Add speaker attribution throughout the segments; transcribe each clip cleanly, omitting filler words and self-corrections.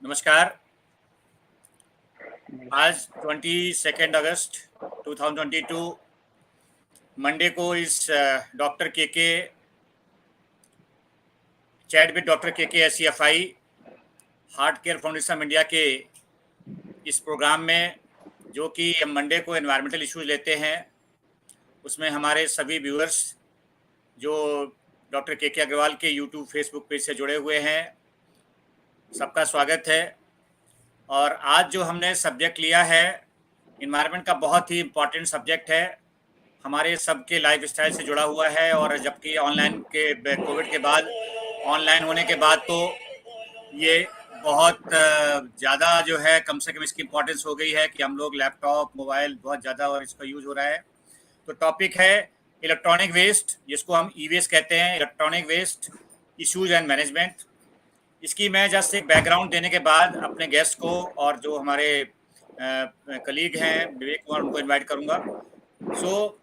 Speaker 1: नमस्कार। आज 22 अगस्त 2022 मंडे को इस डॉक्टर के चैट विद डॉक्टर के SCFI heart care foundation India के इस प्रोग्राम में, जो कि मंडे को एनवायरमेंटल इश्यूज लेते हैं, उसमें हमारे सभी व्यूअर्स जो डॉक्टर के अग्रवाल के यूट्यूब फेसबुक पेज से जुड़े हुए हैं, सबका स्वागत है। और आज जो हमने सब्जेक्ट लिया है, इन्वायरमेंट का बहुत ही इम्पॉर्टेंट सब्जेक्ट है, हमारे सबके लाइफ स्टाइल से जुड़ा हुआ है। और जबकि ऑनलाइन के कोविड के बाद, ऑनलाइन होने के बाद तो ये बहुत ज़्यादा जो है, कम से कम इसकी इम्पोर्टेंस हो गई है कि हम लोग लैपटॉप, मोबाइल बहुत ज़्यादा और इसका यूज़ हो रहा है। तो टॉपिक है इलेक्ट्रॉनिक वेस्ट, जिसको हम ई वेस्ट कहते हैं, electronic waste issues and management. इसकी मैं जस्ट एक बैकग्राउंड देने के बाद अपने गेस्ट को और जो हमारे कलीग हैं विवेक कुमार, उनको इनवाइट करूंगा। So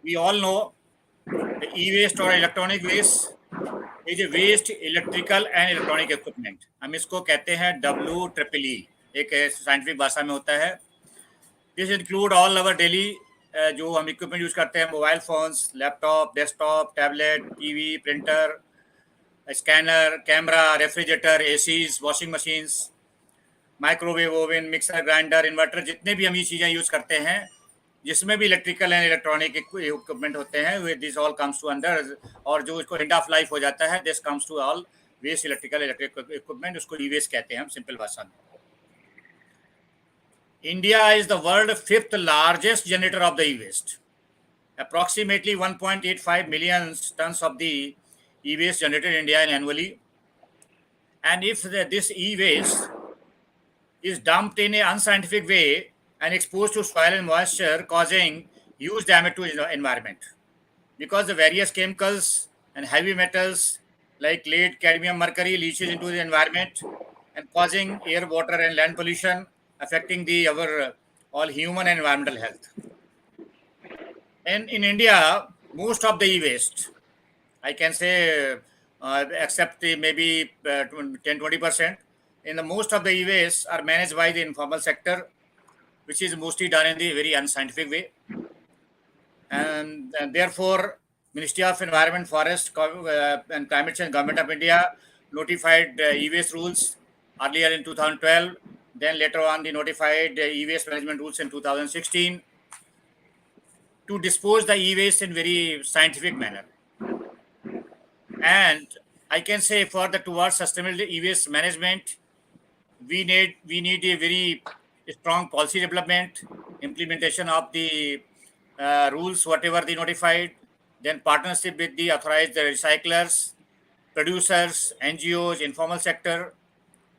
Speaker 1: we all know the E waste और electronic waste is e waste electrical and electronic equipment. हम इसको कहते हैं WEEE, एक साइंटिफिक भाषा में होता है। This include all our daily जो हम इक्विपमेंट यूज करते हैं, mobile phones, laptop, desktop, tablet, TV, printer, scanner, camera, refrigerator, ACs, washing machines, microwave oven, mixer, grinder, inverter, जितने भी हम ये चीज़ें यूज़ करते हैं जिसमें भी इलेक्ट्रिकल एंड इलेक्ट्रॉनिक इक्विपमेंट होते हैं, this all comes to under. और जो इसको एंड ऑफ लाइफ हो जाता है, this comes to all waste electrical electric equipment, उसको ई वेस्ट कहते हैं हम सिंपल भाषा में। India is the world 5th largest generator of the E waste. Approximately 1.85 million tons of the e-waste generated in India annually. And if this e-waste is dumped in an unscientific way and exposed to soil and moisture, causing huge damage to the environment, because the various chemicals and heavy metals like lead, cadmium, mercury leaches into the environment and causing air, water, and land pollution, affecting our all human and environmental health. And in India, most of the e-waste, I can say, except maybe 10-20%, in the most of the e-waste are managed by the informal sector, which is mostly done in the very unscientific way. And therefore, Ministry of Environment, Forest and Climate Change, Government of India notified e-waste rules earlier in 2012. Then later on, they notified e-waste management rules in 2016 to dispose the e-waste in very scientific manner. And I can say for the towards sustainable e-waste management, we need a very strong policy development, implementation of the rules whatever they notified, then partnership with the authorized recyclers, producers, NGOs, informal sector,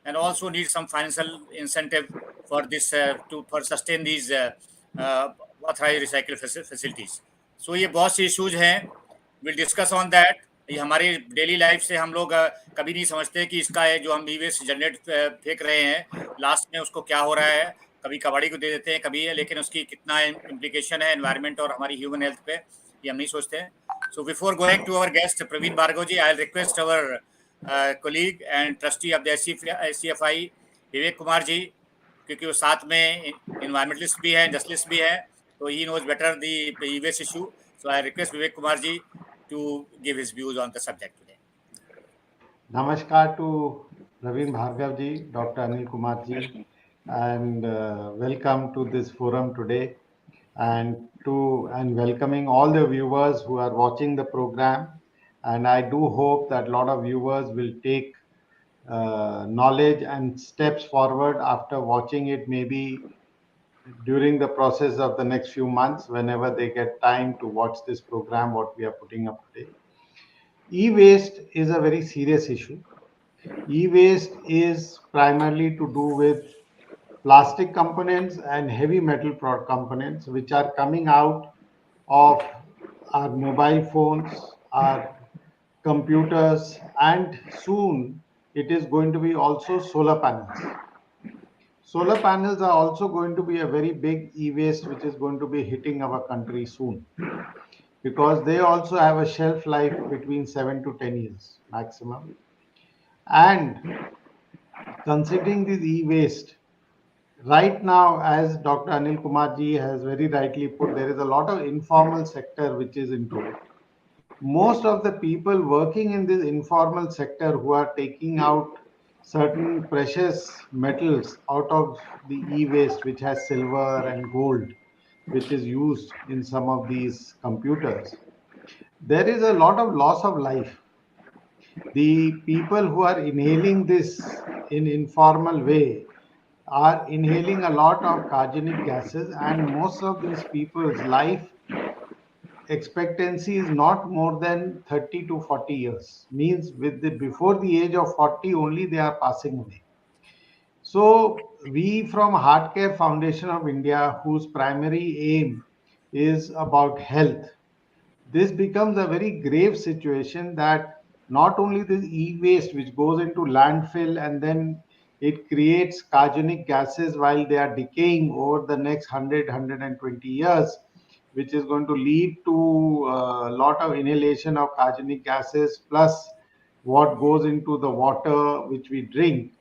Speaker 1: and also need some financial incentive for this for sustain these authorized recycle facilities. So ये बहुत से issues हैं, we'll discuss on that. ये हमारी daily life से हम लोग कभी नहीं समझते कि इसका है जो हम ई वेस्ट जनरेट फेंक रहे हैं, लास्ट में उसको क्या हो रहा है। कभी कबाड़ी को दे देते हैं, कभी है, लेकिन उसकी कितना इम्प्लीकेशन है एनवायरनमेंट और हमारी ह्यूमन हेल्थ पे, ये हम नहीं सोचते हैं। So before going to our guest Praveen Bhargava ji, I request our colleague and trustee of the SCFI Vivek Kumar ji, क्योंकि वो साथ में इन्वायरमेंटलिस्ट भी है, इंडस्ट्रियलिस्ट भी है, तो he knows better the E waste issue. So I request Vivek Kumar ji to give his views on the subject today.
Speaker 2: Namaskar to Praveen Bhargav ji, Dr. Anil Kumar ji, and welcome to this forum today, and welcoming all the viewers who are watching the program. And I do hope that a lot of viewers will take knowledge and steps forward after watching it, maybe during the process of the next few months, whenever they get time to watch this program, what we are putting up today. E-waste is a very serious issue. E-waste is primarily to do with plastic components and heavy metal components which are coming out of our mobile phones, our computers, and soon it is going to be also solar panels. Solar panels are also going to be a very big e-waste which is going to be hitting our country soon, because they also have a shelf life between 7 to 10 years maximum. And considering this e-waste, right now, as Dr. Anil Kumar ji has very rightly put, there is a lot of informal sector which is into it. Most of the people working in this informal sector who are taking out certain precious metals out of the e-waste, which has silver and gold, which is used in some of these computers, there is a lot of loss of life. The people who are inhaling this in informal way are inhaling a lot of cargenic gases, and most of these people's life expectancy is not more than 30 to 40 years, means before the age of 40 only they are passing away. So we from Heart Care Foundation of India, whose primary aim is about health, this becomes a very grave situation that not only this e-waste which goes into landfill and then it creates cargenic gases while they are decaying over the next 100 years, which is going to lead to a lot of inhalation of cargenic gases plus what goes into the water which we drink.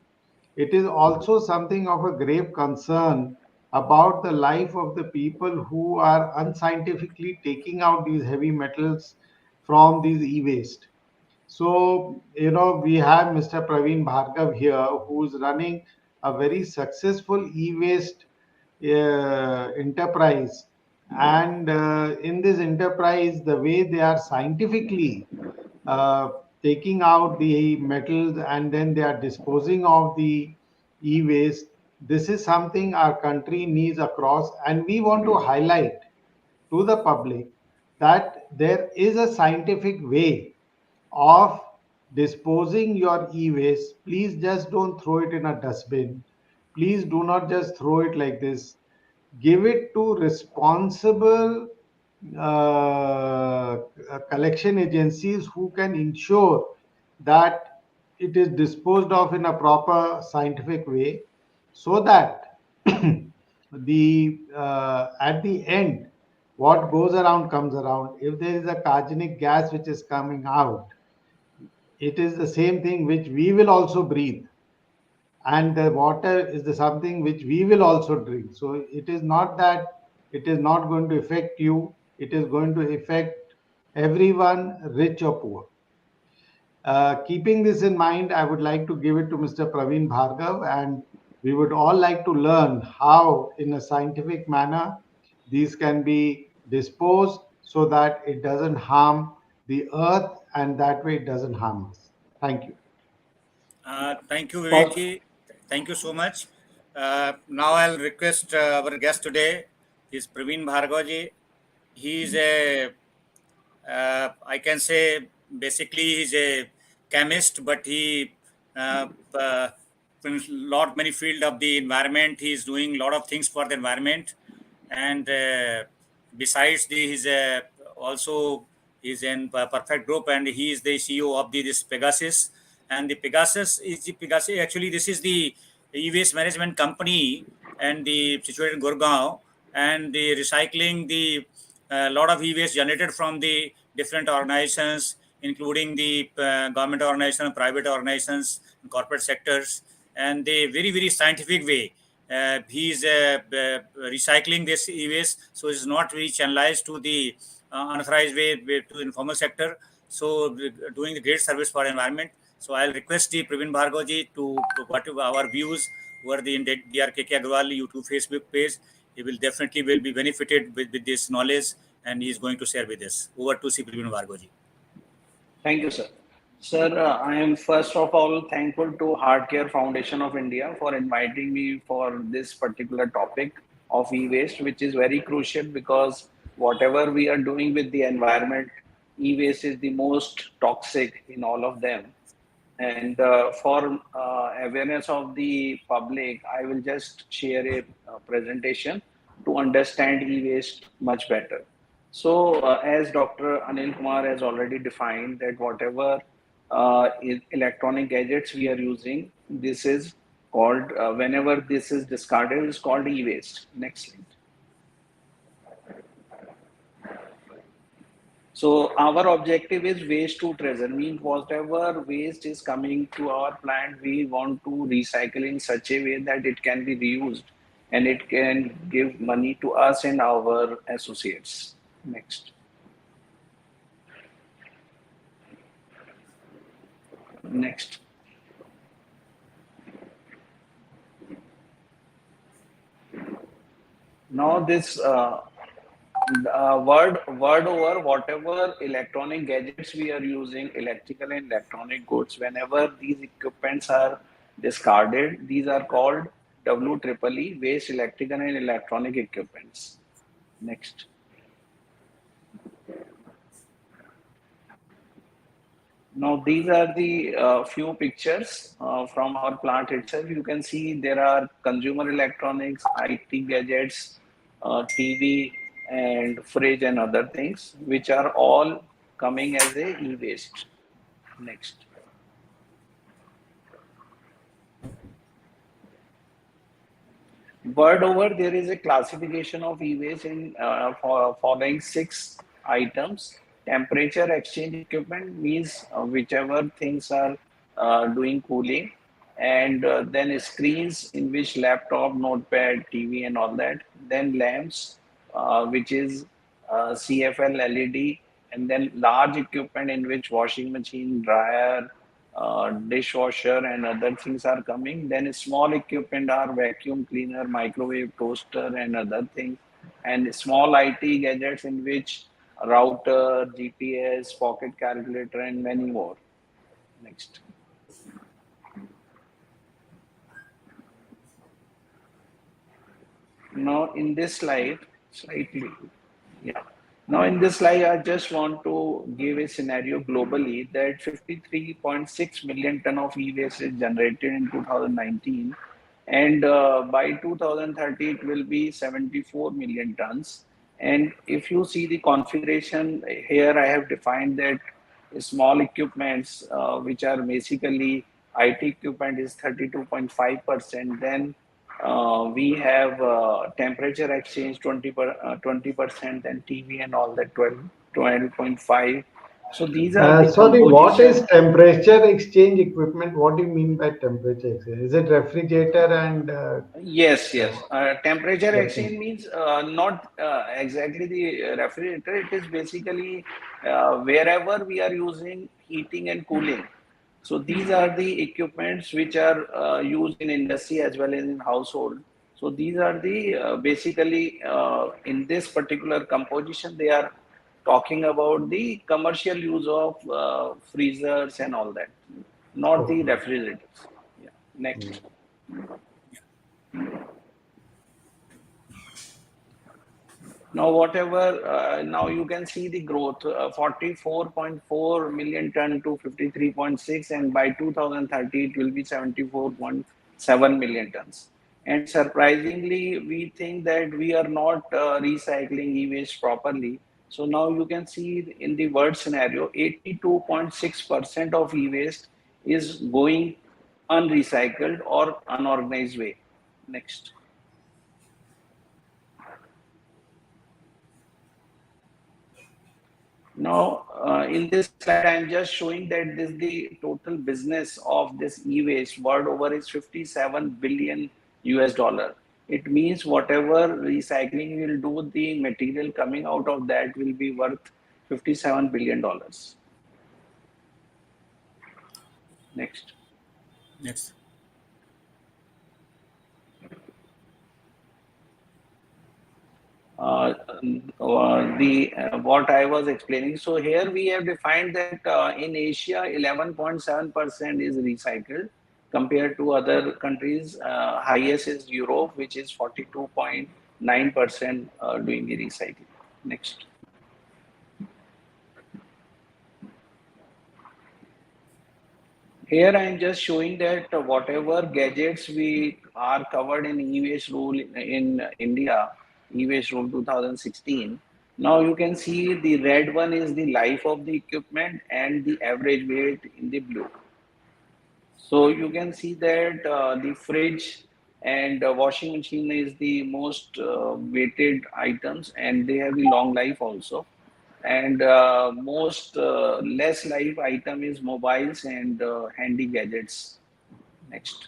Speaker 2: It is also something of a grave concern about the life of the people who are unscientifically taking out these heavy metals from these e-waste. So, we have Mr. Praveen Bhargav here, who's running a very successful e-waste enterprise. And in this enterprise, the way they are scientifically uh, taking out the metals and then they are disposing of the e-waste, this is something our country needs across. And we want to highlight to the public that there is a scientific way of disposing your e-waste. Please just don't throw it in a dustbin. Please do not just throw it like this. Give it to responsible uh, collection agencies who can ensure that it is disposed of in a proper scientific way, so that the at the end what goes around comes around. If there is a cargenic gas which is coming out, it is the same thing which we will also breathe, and the water is the something which we will also drink. So it is not that it is not going to affect you, it is going to affect everyone, rich or poor. Keeping this in mind, I would like to give it to Mr. Praveen Bhargav, and we would all like to learn how, in a scientific manner, these can be disposed so that it doesn't harm the earth and that way it doesn't harm us. Thank you.
Speaker 1: Thank you, Vivek ji. Thank you so much. Now I'll request our guest today is Praveen Bhargav ji. He is I can say, basically he's a chemist, but he in lot many field of the environment. He is doing a lot of things for the environment, and besides he's also he's in Perfect Group, and he is the CEO of this Pegasus. And the Pegasus is the Pegasus. Actually, this is the e-waste management company, and the situated in Gurgaon, and the recycling the lot of e-waste generated from the different organizations, including the government organizations, private organizations, corporate sectors, and the very very scientific way. He's recycling this e-waste, so it's not really channelized to the unauthorized way to the informal sector. So doing the great service for environment. So I'll request the Praveen Bhargav ji to what our views over the DRKK Agarwal YouTube Facebook page. He will definitely will be benefited with this knowledge, and he is going to share with us. Over to C. Praveen Bhargav ji.
Speaker 3: Thank you, sir. Sir, I am first of all thankful to Heart Care Foundation of India for inviting me for this particular topic of e-waste, which is very crucial because whatever we are doing with the environment, e-waste is the most toxic in all of them. And for awareness of the public, I will just share a presentation to understand e-waste much better. So, as Dr. Anil Kumar has already defined that whatever electronic gadgets we are using, this is called, whenever this is discarded, is called e-waste. Next slide. So our objective is waste to treasure, means whatever waste is coming to our plant, we want to recycle in such a way that it can be reused and it can give money to us and our associates. Next. Next. Now this word over whatever electronic gadgets we are using, electrical and electronic goods, whenever these equipments are discarded, these are called WEEE, waste electrical and electronic equipments. Next. Now these are the few pictures from our plant itself. You can see there are consumer electronics, IT gadgets, TV and fridge and other things, which are all coming as a e-waste. Next. Word over, there is a classification of e-waste in following 6 items. Temperature exchange equipment means whichever things are doing cooling, and then screens in which laptop, notepad, TV and all that. Then lamps, which is CFL LED, and then large equipment in which washing machine, dryer, dishwasher and other things are coming. Then small equipment are vacuum cleaner, microwave, toaster and other things. And small IT gadgets in which router, GPS, pocket calculator and many more. Next. Now in this slide, yeah. Now in this slide, I just want to give a scenario globally that 53.6 million ton of e-waste is generated in 2019, and by 2030 it will be 74 million tons. And if you see the configuration here, I have defined that small equipments, which are basically IT equipment, is 32.5%. Then we have temperature exchange 20%, and TV and all that 12.5. So these are the
Speaker 2: Sorry, what is
Speaker 3: composition.
Speaker 2: temperature exchange equipment? What do you mean by temperature exchange? Is it refrigerator and
Speaker 3: Yes, yes. Temperature
Speaker 2: okay.
Speaker 3: exchange means not exactly the refrigerator. It is basically wherever we are using heating and cooling. So these are the equipments which are used in industry as well as in household. So these are the basically in this particular composition, they are talking about the commercial use of freezers and all that, not the
Speaker 2: Okay.
Speaker 3: refrigerators. Yeah. Next. Now, whatever, now you can see the growth, 44.4 million ton to 53.6, and by 2030 it will be 74.7 million tons. And surprisingly, we think that we are not recycling e-waste properly. So now you can see in the world scenario, 82.6% of e-waste is going unrecycled or unorganized way. Next. Now, in this slide, I'm just showing that this the total business of this e-waste world over is 57 billion US dollar. It means whatever recycling will do, the material coming out of that will be worth $57 billion. Next.
Speaker 1: Next.
Speaker 3: What I was explaining. So here we have defined that in Asia, 11.7% is recycled compared to other countries. Highest is Europe, which is 42.9% doing the recycling. Next. Here I am just showing that whatever gadgets we are covered in e-waste rule in India, e-waste rule 2016. Now you can see the red one is the life of the equipment and the average weight in the blue. So you can see that the fridge and washing machine is the most weighted items, and they have a long life also. and most less life item is mobiles and handy gadgets. Next.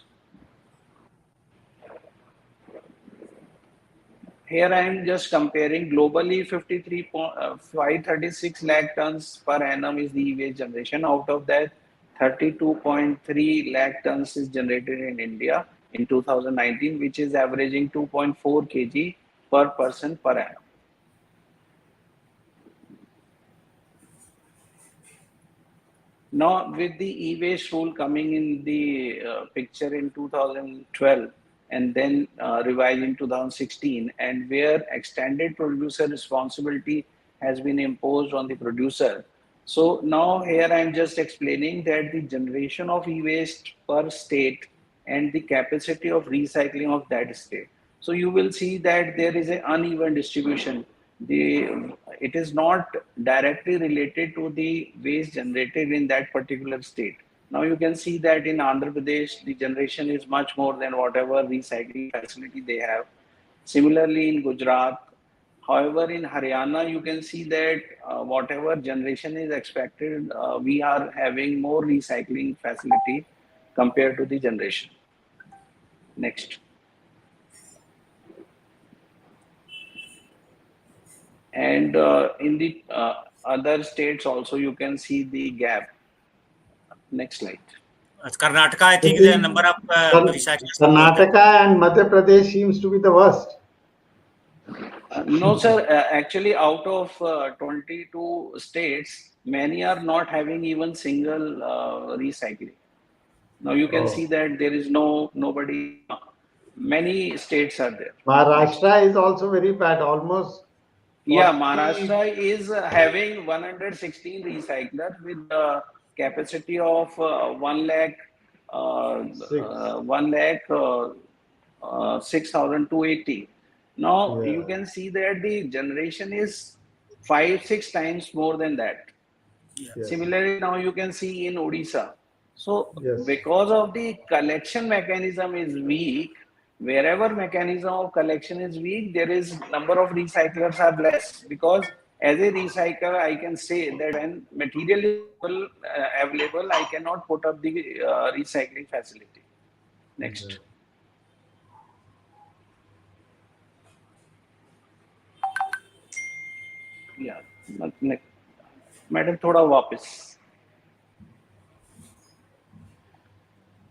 Speaker 3: Here I am just comparing globally 536 lakh tons per annum is the e-waste generation. Out of that, 32.3 lakh tons is generated in India in 2019, which is averaging 2.4 kg per person per annum. Now, with the e-waste rule coming in the picture in 2012 and then revised in 2016, and where extended producer responsibility has been imposed on the producer. So now here I am just explaining that the generation of e-waste per state and the capacity of recycling of that state. So you will see that there is an uneven distribution. It is not directly related to the waste generated in that particular state. Now you can see that in Andhra Pradesh, the generation is much more than whatever recycling facility they have. Similarly, in Gujarat. However, in Haryana, you can see that whatever generation is expected, we are having more recycling facility compared to the generation. Next. And in the other states also, you can see the gap. Next slide.
Speaker 1: Karnataka, I think the number of recyclers.
Speaker 2: Karnataka and Madhya Pradesh seems to be the worst.
Speaker 3: No, sir. Actually, out of 22 states, many are not having even single recycling. Now you can see that there is nobody. Many states are there.
Speaker 2: Maharashtra is also very bad. Almost. 40...
Speaker 3: Yeah, Maharashtra is having 116 recyclers with a capacity of 1 lakh 6,280. Now you can see that the generation is 5-6 times more than that. Yes. Similarly, now you can see in Odisha. So because of the collection mechanism is weak, wherever mechanism of collection is weak, there is number of recyclers are less. Because as a recycler, I can say that when material is available, I cannot put up the recycling facility. Next. Yeah. Madam, thoda वापस.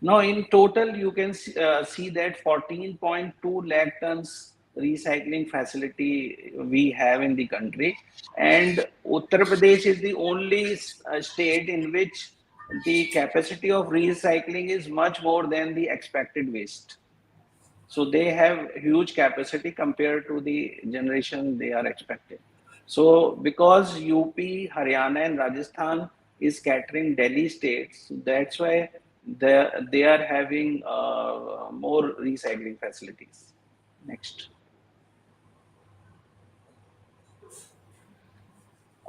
Speaker 3: Now, in total, you can see that 14.2 lakh tons recycling facility we have in the country. And Uttar Pradesh is the only state in which the capacity of recycling is much more than the expected waste. So they have huge capacity compared to the generation they are expecting. So because UP, Haryana and Rajasthan is catering Delhi states, that's why they are having more recycling facilities. Next.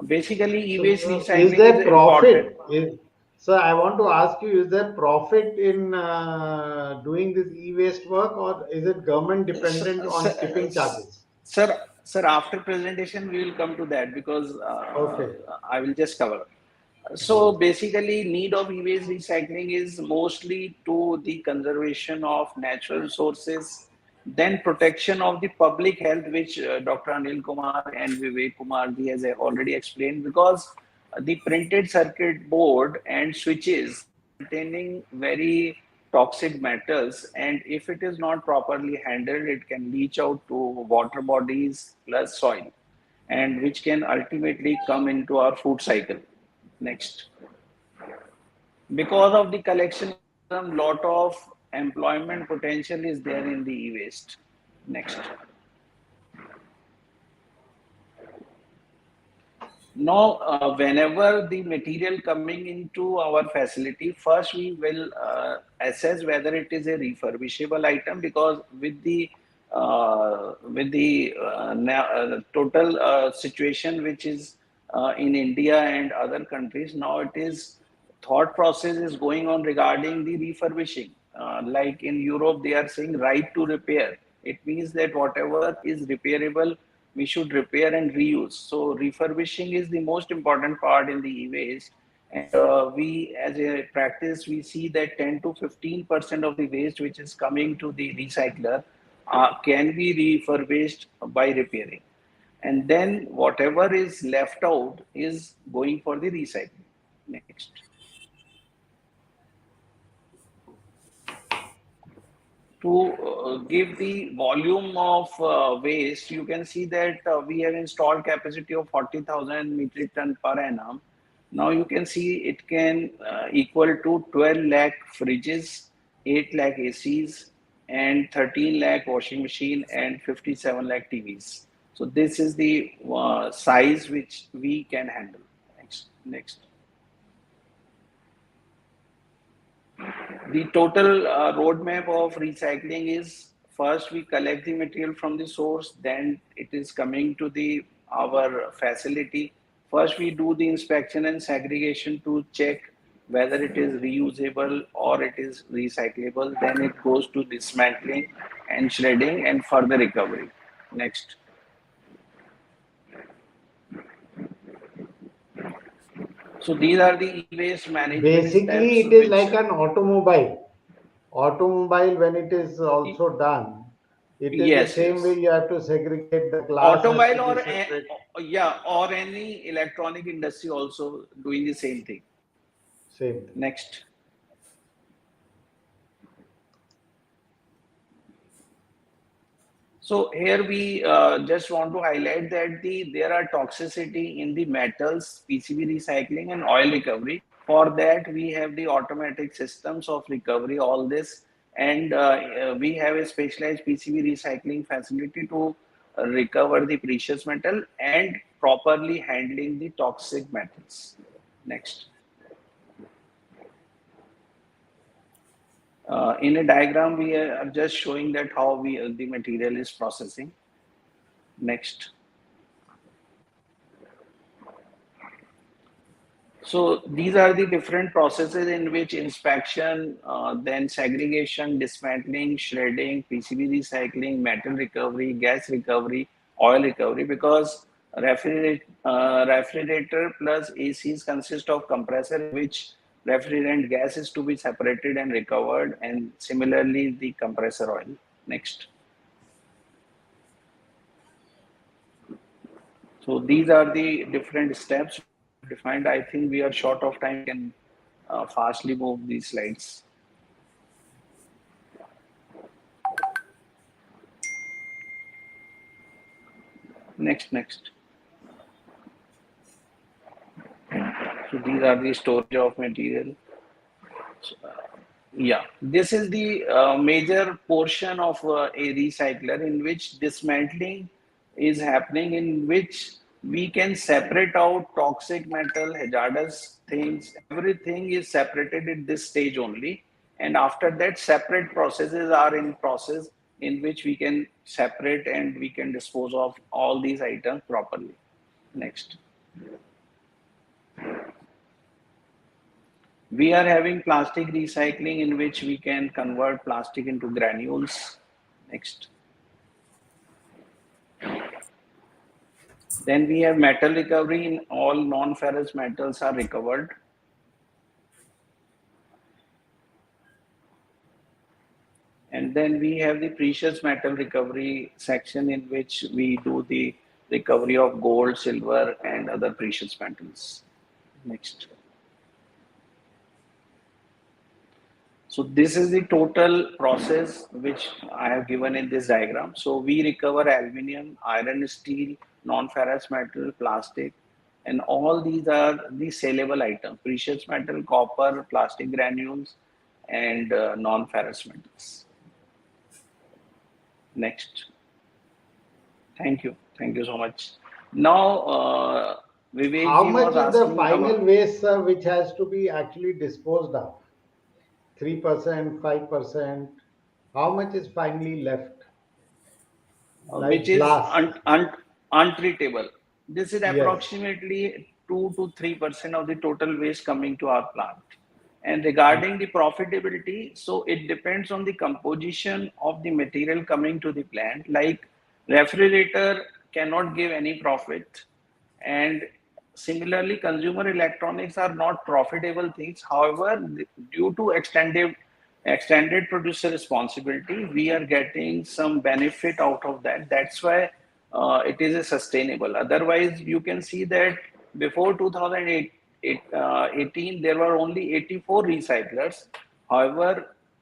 Speaker 3: Basically, e-waste recycling
Speaker 2: is there profit? So I want to ask you, is there profit in doing this e-waste work, or is it government dependent on tipping charges?
Speaker 3: Sir, after presentation, we will come to that because I will just cover. So basically, need of e-waste recycling is mostly to the conservation of natural resources, then protection of the public health, which Dr. Anil Kumar and Vivek Kumar ji has already explained, because the printed circuit board and switches containing very toxic metals, and if it is not properly handled, it can leach out to water bodies plus soil, and which can ultimately come into our food cycle. Next. Because of the collection, a lot of employment potential is there in the e-waste. Next. Now, whenever the material coming into our facility, first we will assess whether it is a refurbishable item, because with the total situation which is in India and other countries, now it is thought process is going on regarding the refurbishing. Like in Europe, they are saying right to repair. It means that whatever is repairable, we should repair and reuse. So refurbishing is the most important part in the e-waste. And we, as a practice, we see that 10 to 15% of the waste which is coming to the recycler can be refurbished by repairing. And then whatever is left out is going for the recycling. Next. To give the volume of waste, you can see that we have installed capacity of 40,000 metric ton per annum. Now you can see it can equal to 12 lakh fridges, 8 lakh ACs, and 13 lakh washing machine and 57 lakh TVs. So this is the size which we can handle. Next. The total roadmap of recycling is, first we collect the material from the source, then it is coming to our facility. First we do the inspection and segregation to check whether it is reusable or it is recyclable. Then it goes to dismantling and shredding and further recovery. Next. So these are the e-waste management
Speaker 2: Basically,
Speaker 3: steps
Speaker 2: it is like an automobile. Automobile, when it is also done, it is the
Speaker 3: Yes,
Speaker 2: same
Speaker 3: yes.
Speaker 2: way you have to segregate the glass.
Speaker 3: Automobile
Speaker 2: has to
Speaker 3: or
Speaker 2: be separate.
Speaker 3: or any electronic industry also doing the same thing.
Speaker 2: Same thing.
Speaker 3: Next. So here we just want to highlight that there are toxicity in the metals, PCB recycling and oil recovery. For that, we have the automatic systems of recovery, all this. And we have a specialized PCB recycling facility to recover the precious metal and properly handling the toxic metals. Next. In a diagram, we are just showing that how the material is processing. Next. So these are the different processes in which inspection, then segregation, dismantling, shredding, PCB recycling, metal recovery, gas recovery, oil recovery, because refrigerator plus ACs consist of compressor, which refrigerant gas is to be separated and recovered, and similarly the compressor oil. Next. So these are the different steps defined. I think we are short of time. Can fastly move these slides. Next. So these are the storage of material. So, yeah, this is the major portion of a recycler in which dismantling is happening, in which we can separate out toxic metal, hazardous things. Everything is separated at this stage only. And after that, separate processes are in process in which we can separate and we can dispose of all these items properly. Next. We are having plastic recycling in which we can convert plastic into granules. Next. Then we have metal recovery. In all non-ferrous metals are recovered. And then we have the precious metal recovery section in which we do the recovery of gold, silver, and other precious metals. Next. So this is the total process which I have given in this diagram. So we recover aluminum, iron, steel, non-ferrous metal, plastic, and all these are the saleable items: precious metal, copper, plastic granules, and non-ferrous metals. Next. Thank you so much. Now, Vivek
Speaker 2: How
Speaker 3: ji
Speaker 2: much
Speaker 3: was
Speaker 2: is the
Speaker 3: asking
Speaker 2: final
Speaker 3: about,
Speaker 2: waste, sir, which has to be actually disposed of? 3%, 5%? How much is finally left? Like
Speaker 3: which is
Speaker 2: glass.
Speaker 3: untreatable. This is
Speaker 2: Yes.
Speaker 3: approximately 2 to 3% of the total waste coming to our plant. And regarding the profitability, so it depends on the composition of the material coming to the plant. Like refrigerator cannot give any profit. And similarly, consumer electronics are not profitable things. However, due to extended producer responsibility, we are getting some benefit out of that. That's why it is a sustainable. Otherwise, you can see that before 2018, there were only 84 recyclers. However,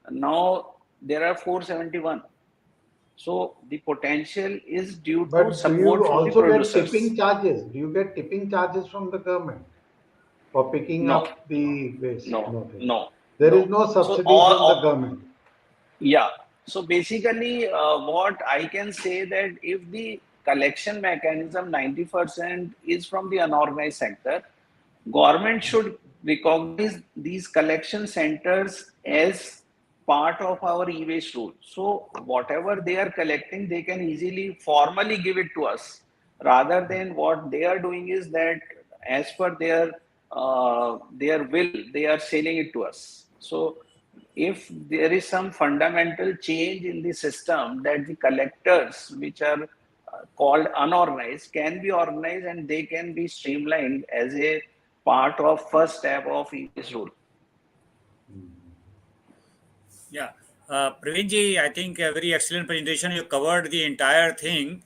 Speaker 3: now there are 471. So the potential is due to
Speaker 2: But do
Speaker 3: support
Speaker 2: you
Speaker 3: from the
Speaker 2: also get
Speaker 3: producers.
Speaker 2: tipping charges? Do you get tipping charges from the government for picking
Speaker 3: No,
Speaker 2: up the waste?
Speaker 3: no,
Speaker 2: There.
Speaker 3: no,
Speaker 2: There is
Speaker 3: no.
Speaker 2: no
Speaker 3: So
Speaker 2: subsidy from the government.
Speaker 3: yeah. So basically, what I can say that if the collection mechanism 90% is from the unorganized sector, government should recognize these collection centers as part of our e-waste rule. So whatever they are collecting, they can easily formally give it to us, rather than what they are doing is that as per their will, they are selling it to us. So if there is some fundamental change in the system, that the collectors which are called unorganized can be organized and they can be streamlined as a part of first step of e-waste rule.
Speaker 1: Yeah. Praveen ji, I think a very excellent presentation. You covered the entire thing,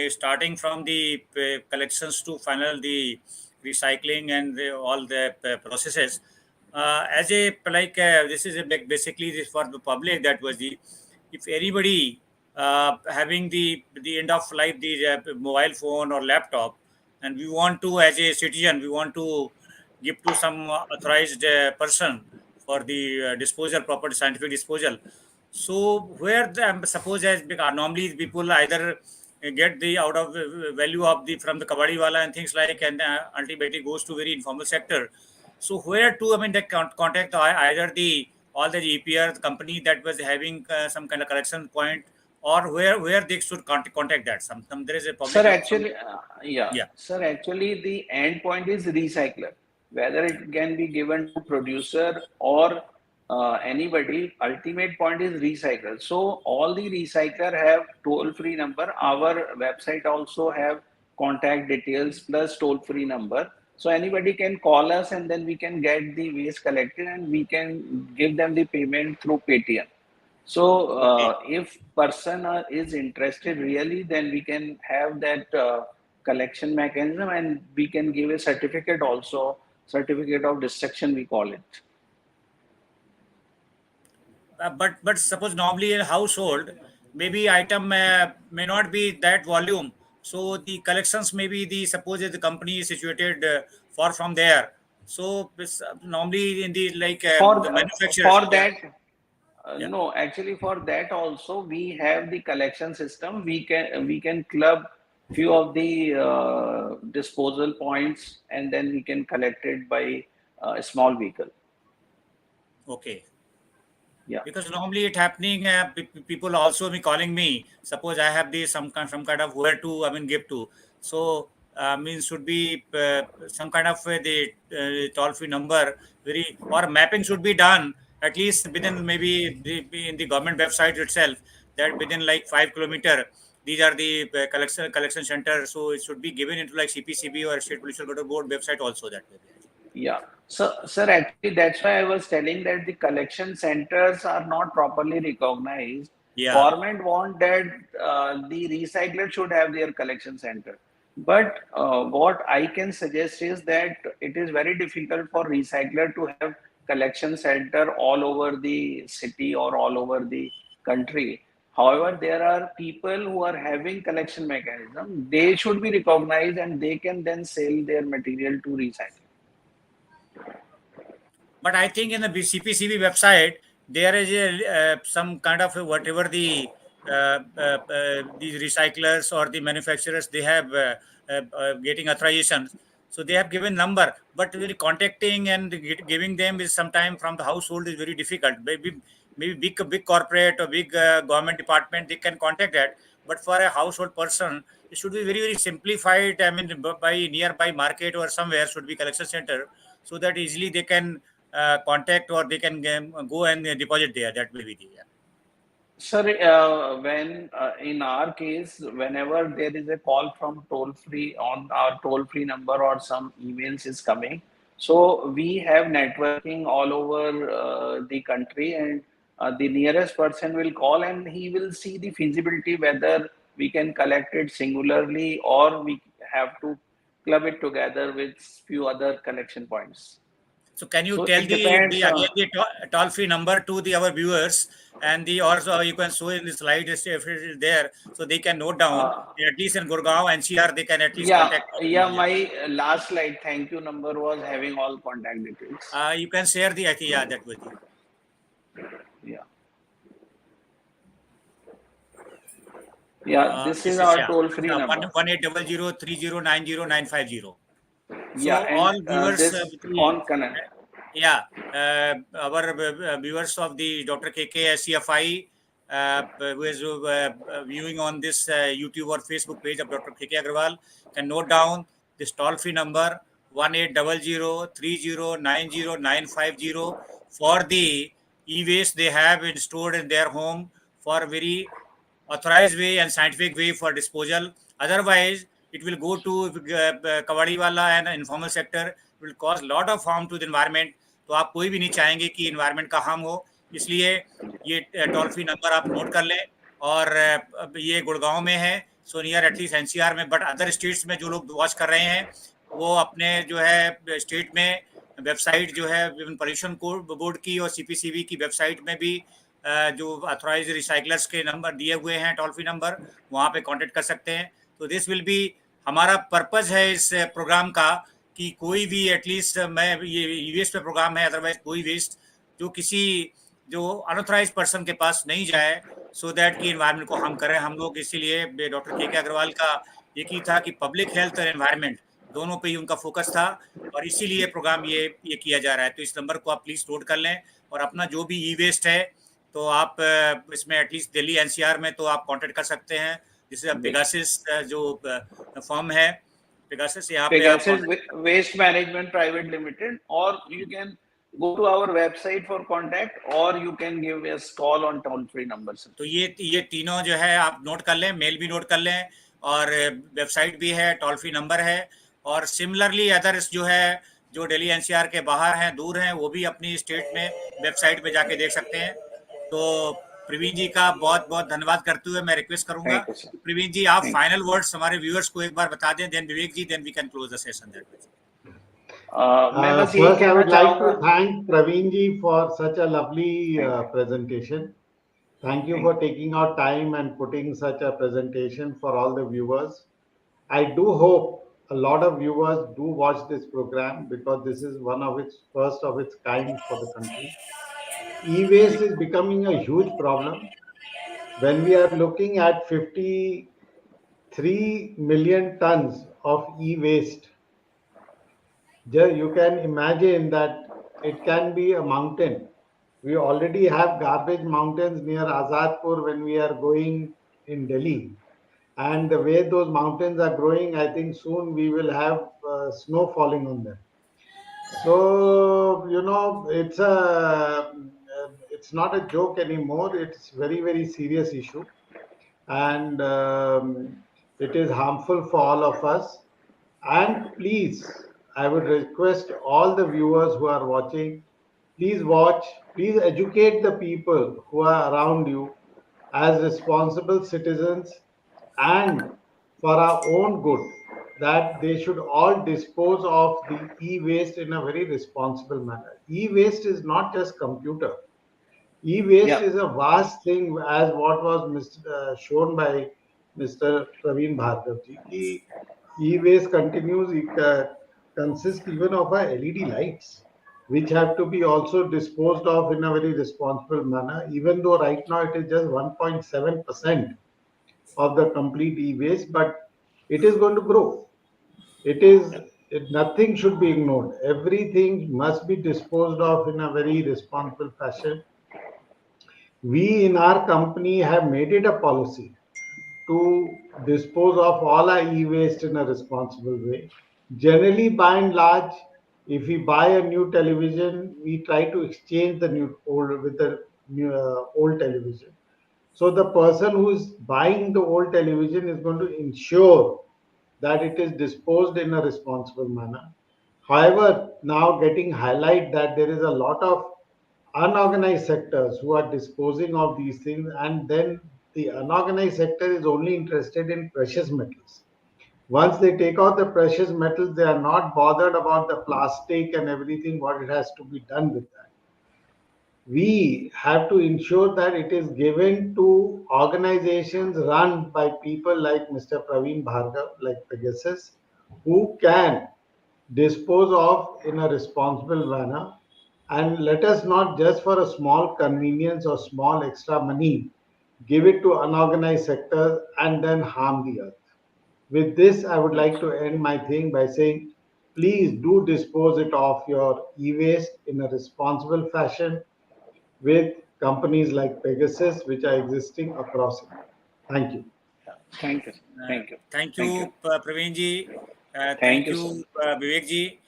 Speaker 1: starting from the collections to final the recycling and all the processes. As a this is a basically this for the public. That was the if anybody having the end of life the mobile phone or laptop, and we want to as a citizen we want to give to some authorized person for the disposal, proper scientific disposal. So where the suppose as normally people either get the out of value of the from the kabadi wala and things like, and ultimately goes to very informal sector. So where to they contact either the all the EPR company that was having some kind of collection point, or where they should contact that some there is a
Speaker 3: Sir,
Speaker 1: public some,
Speaker 3: actually,
Speaker 1: yeah.
Speaker 3: Sir, actually, the end point is recycler. Whether it can be given to producer or anybody, ultimate point is recycler. So all the recycler have toll-free number. Our website also have contact details plus toll-free number. So anybody can call us and then we can get the waste collected and we can give them the payment through Paytm. So
Speaker 1: Okay.
Speaker 3: if person is interested really, then we can have that collection mechanism and we can give a certificate also, certificate of destruction we call it.
Speaker 1: But suppose normally a household maybe item may not be that volume, so the collections maybe the suppose the company is situated far from there, so normally in the
Speaker 3: For
Speaker 1: the manufacturers,
Speaker 3: for
Speaker 1: yeah,
Speaker 3: that,
Speaker 1: yeah.
Speaker 3: no, actually for that also we have the collection system. We can club few of the disposal points and then we can collect it by a small vehicle.
Speaker 1: Okay.
Speaker 3: Yeah.
Speaker 1: Because normally it happening people also be calling me, suppose I have the some kind of where to give to, so means should be some kind of the toll free number very, or mapping should be done at least within maybe in the government website itself, that within like 5 kilometer these are the collection center, so it should be given into like CPCB or State Pollution Control Board website also, that way.
Speaker 3: Yeah. So, sir, actually, that's why I was telling that the collection centers are not properly recognized.
Speaker 1: Yeah.
Speaker 3: Government want that the recycler should have their collection center. But what I can suggest is that it is very difficult for recycler to have collection center all over the city or all over the country. However, there are people who are having collection mechanism. They should be recognized and they can then sell their material to recycle.
Speaker 1: But I think in the CPCB website there is a some kind of whatever the these recyclers or the manufacturers they have getting authorizations. So they have given number, but really contacting and giving them is sometime from the household is very difficult. Maybe big corporate or big government department they can contact that, but for a household person it should be very simplified. By nearby market or somewhere should be collection center, so that easily they can contact or they can go and deposit there. That will be the, yeah.
Speaker 3: Sir, when in our case, whenever there is a call from toll free on our toll free number or some emails is coming, so we have networking all over the country, and the nearest person will call and he will see the feasibility whether we can collect it singularly or we have to club it together with few other collection points.
Speaker 1: So can you
Speaker 3: So
Speaker 1: tell
Speaker 3: it depends.
Speaker 1: the toll free number to the our viewers, and the also you can show in the slide if it is there, so they can note down,
Speaker 3: Uh,
Speaker 1: at least in Gurgaon NCR they can at least
Speaker 3: Yeah,
Speaker 1: contact.
Speaker 3: yeah. My last slide, thank you number was having all contact details.
Speaker 1: You can share the, I think, yeah, that with you.
Speaker 3: Yeah, yeah. This is
Speaker 1: This is,
Speaker 3: our
Speaker 1: yeah,
Speaker 3: toll-free number.
Speaker 1: 1800
Speaker 3: Yeah,
Speaker 1: So
Speaker 3: and
Speaker 1: all viewers,
Speaker 3: this on connect.
Speaker 1: yeah, our viewers of the Dr. KK SCFI, who is viewing on this YouTube or Facebook page of Dr. KK Agarwal, can note down this toll-free number 1800 for the e-waste they have stored in their home for very authorized way and scientific way for disposal. Otherwise, it will go to kawadi and informal sector. It will cause lot of harm to the environment. तो आप कोई भी नहीं चाहेंगे कि environment का harm हो, इसलिए ये टोल फ्री नंबर आप नोट कर लें. और अब ये गुड़गांव में है, सो नियर एटलीस्ट एनसीआर में, बट अदर स्टेट्स में जो लोग वॉच कर रहे हैं वो अपने जो है स्टेट में वेबसाइट जो है पोल्यूशन बोर्ड की और सीपीसीबी की वेबसाइट में भी जो अथॉराइज रिसाइकलर्स के नंबर दिए हुए हैं, टोल फ्री नंबर, वहाँ पे कांटेक्ट कर सकते हैं. तो दिस विल बी, हमारा पर्पस है इस प्रोग्राम का कि कोई भी एटलीस्ट, मैं ये यूएस पे प्रोग्राम है, अदरवाइज कोई वेस्ट जो किसी जो अनऑथराइज पर्सन के पास नहीं जाए, सो दैट कि एनवायरनमेंट को हम करें. हम लोग इसीलिए डॉक्टर के अग्रवाल का एक ही था कि पब्लिक हेल्थ और एनवायरनमेंट दोनों पे ही उनका फोकस था, और इसीलिए प्रोग्राम ये किया जा रहा है. तो इस नंबर को आप प्लीज नोट कर लें, और अपना जो भी ई वेस्ट है तो आप इसमें एटलीस्ट दिल्ली एनसीआर में तो आप कांटेक्ट कर सकते हैं. जिससे पेगासिस जो फॉर्म है, पेगासिस, यहाँ पे आप
Speaker 3: Waste Management Private Limited, or you can go to our website for contact, or you can give us call on toll-free numbers.
Speaker 1: तो ये तीनों जो है आप नोट कर लें, मेल भी नोट कर लें, और वेबसाइट भी है, टोल फ्री नंबर है. और सिमिलरली अदर्स जो है जो दिल्ली एनसीआर के बाहर हैं, दूर हैं, वो भी अपनी स्टेट में वेबसाइट पे जाके देख सकते हैं. तो प्रवीण जी का बहुत बहुत धन्यवाद करते हुए मैं रिक्वेस्ट करूंगा, प्रवीण जी आप फाइनल वर्ड्स हमारे व्यूअर्स को एक बार बता दें, then Vivek ji, then we can close the session that way.
Speaker 2: First, I would like to thank Praveen ji for such a lovely presentation. Thank you for taking out time and putting such a presentation for all the viewers. I do hope a lot of viewers do watch this program, because this is one of its first of its kind for the country. E-waste is becoming a huge problem. When we are looking at 53 million tons of e-waste, you can imagine that it can be a mountain. We already have garbage mountains near Azadpur when we are going in Delhi. And the way those mountains are growing, I think soon we will have snow falling on them. So, it's not a joke anymore. It's very, very serious issue. And it is harmful for all of us. And please, I would request all the viewers who are watching, please watch, please educate the people who are around you as responsible citizens, and for our own good, that they should all dispose of the e-waste in a very responsible manner. E-waste is not just computer. E-waste is a vast thing, as what was shown by Mr. Praveen Bhargavji. E-waste consists even of our LED lights, which have to be also disposed of in a very responsible manner, even though right now it is just 1.7% of the complete e-waste, but it is going to grow. Nothing should be ignored. Everything must be disposed of in a very responsible fashion. We in our company have made it a policy to dispose of all our e-waste in a responsible way. Generally, by and large, if we buy a new television, we try to exchange the old with the old television. So the person who is buying the old television is going to ensure that it is disposed in a responsible manner. However, now getting highlight that there is a lot of unorganized sectors who are disposing of these things, and then the unorganized sector is only interested in precious metals. Once they take out the precious metals, they are not bothered about the plastic and everything, what it has to be done with that. We have to ensure that it is given to organizations run by people like Mr. Praveen Bhargav, like Pegasus, who can dispose of in a responsible manner. And let us not just for a small convenience or small extra money give it to unorganized sectors and then harm the earth. With this, I would like to end my thing by saying, please do dispose it of your e-waste in a responsible fashion with companies like Pegasus, which are existing across India. Thank you.
Speaker 3: Thank you. Thank you.
Speaker 1: Thank
Speaker 3: Thank
Speaker 1: you,
Speaker 3: you.
Speaker 1: Praveen ji.
Speaker 3: Thank
Speaker 1: Thank
Speaker 3: you,
Speaker 1: you, Vivek ji,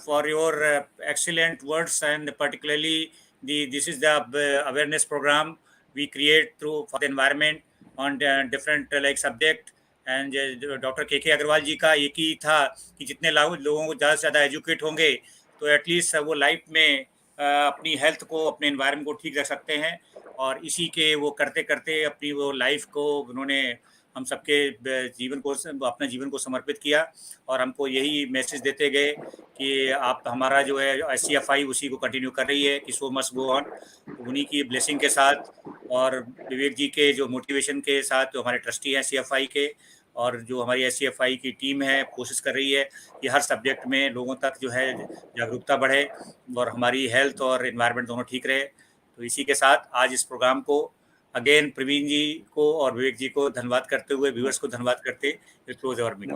Speaker 1: for your excellent words, and particularly this is the awareness program we create through for the environment on different like subject. And doctor के अग्रवाल जी का एक ही था कि जितने लोगों को ज़्यादा से ज़्यादा एजुकेट होंगे तो एटलीस्ट वो लाइफ में अपनी हेल्थ को, अपने एनवायरनमेंट को ठीक रख सकते हैं, और इसी के वो करते करते अपनी वो लाइफ को उन्होंने हम सबके जीवन को, अपना जीवन को समर्पित किया, और हमको यही मैसेज देते गए कि आप हमारा जो है SCFI उसी को कंटिन्यू कर रही है कि सो मस्ट गो ऑन। उन्हीं की ब्लेसिंग के साथ और विवेक जी के जो मोटिवेशन के साथ, जो हमारे ट्रस्टी हैं SCFI के, और जो हमारी SCFI की टीम है, कोशिश कर रही है कि हर सब्जेक्ट में लोगों तक जो है जागरूकता बढ़े और हमारी हेल्थ और एनवायरनमेंट दोनों ठीक रहे। तो इसी के साथ आज इस प्रोग्राम को अगेन प्रवीण जी को और विवेक जी को धन्यवाद करते हुए, व्यूअर्स को धन्यवाद करते क्लोज अवर मीटिंग।